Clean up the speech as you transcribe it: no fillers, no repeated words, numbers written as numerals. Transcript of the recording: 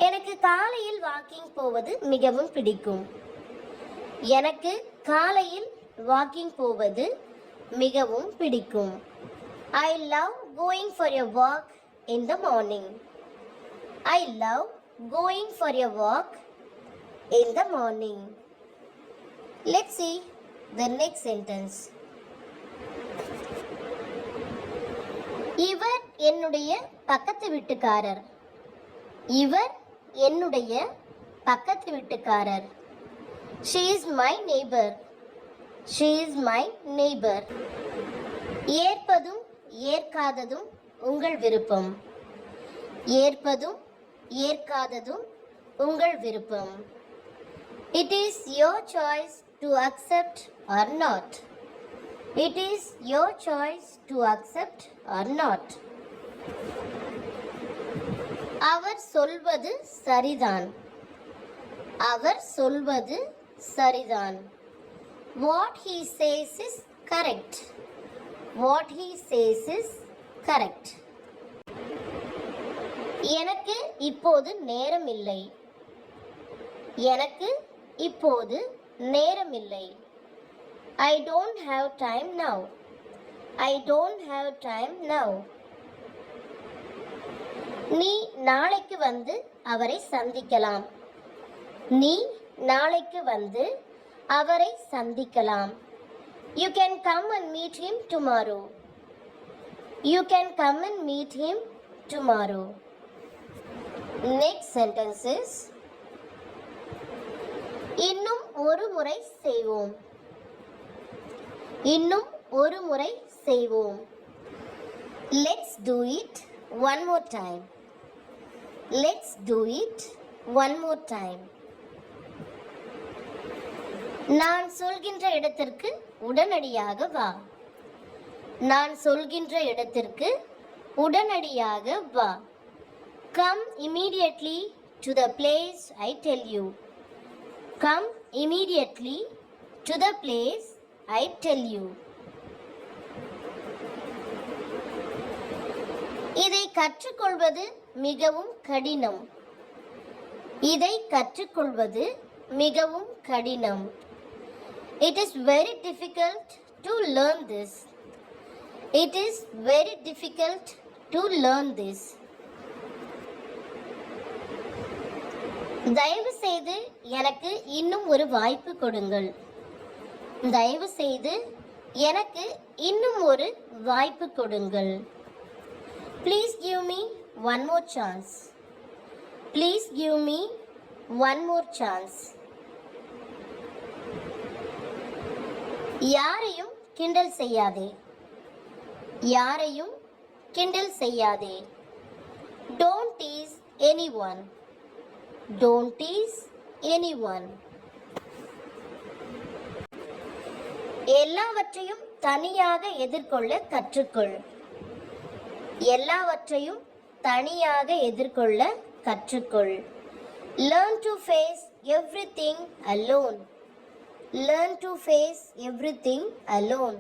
எனக்கு காலையில் வாக்கிங் போவது மிகவும் பிடிக்கும். எனக்கு காலையில் வாக்கிங் போவது மிகவும் பிடிக்கும். I love going for a walk in the morning. I love going for a walk in the morning. Let's see the next sentence. இவர் என்னுடைய பக்கத்து வீட்டுக்காரர். இவர் என்னுடைய பக்கத்து வீட்டுக்காரர். She is my neighbor. She is my neighbor. ஏற்பதும் ஏற்காததும் உங்கள் விருப்பம். ஏற்பதும் ஏற்காததும் உங்கள் விருப்பம். It is your choice to accept or not. It is your choice to accept or not. அவர் சொல்வது சரிதான். அவர் சொல்வது சரிதான். What he says is correct. What he says is correct. எனக்கு இப்போது நேரம் இல்லை. எனக்கு இப்போது நேரம் இல்லை. I don't have time now. I don't have time now. நீ நாளைக்கு வந்து அவரை சந்திக்கலாம். நீ நாளைக்கு வந்து அவரை சந்திக்கலாம். You can come and meet him tomorrow. You can come and meet him tomorrow. Next sentence is இன்னும் ஒரு முறை செய்வோம். இன்னும் ஒரு முறை செய்வோம். Let's do it one more time. Let's do it one more time. நான் சொல்கின்ற இடத்திற்கு உடனடியாக வா. நான் சொல்கின்ற இடத்திற்கு உடனடியாக வா. Come immediately to the place I tell you. Come immediately to the place I tell you. இதை கற்றுக்கொள்வது மிகவும் கடினம். இதை கற்றுக்கொள்வது மிகவும் கடினம். It is very difficult to learn this. It is very difficult to learn this. தயவு செய்து எனக்கு இன்னும் ஒரு வாய்ப்பு கொடுங்கள். தயவு செய்து எனக்கு இன்னும் ஒரு வாய்ப்பு கொடுங்கள். Please give me one more chance. Please give me one more chance. யாரையும் கிண்டல் செய்யாதே. யாரையும் கிண்டல் செய்யாதே. Don't tease anyone. Don't tease anyone. எல்லாவற்றையும் தனியாக எதிர்கொள்ள கற்றுக்கொள். எல்லாவற்றையும் தனியாக எதிர்கொள்ள கற்றுக்கொள். Learn to face everything alone. Learn to face everything alone.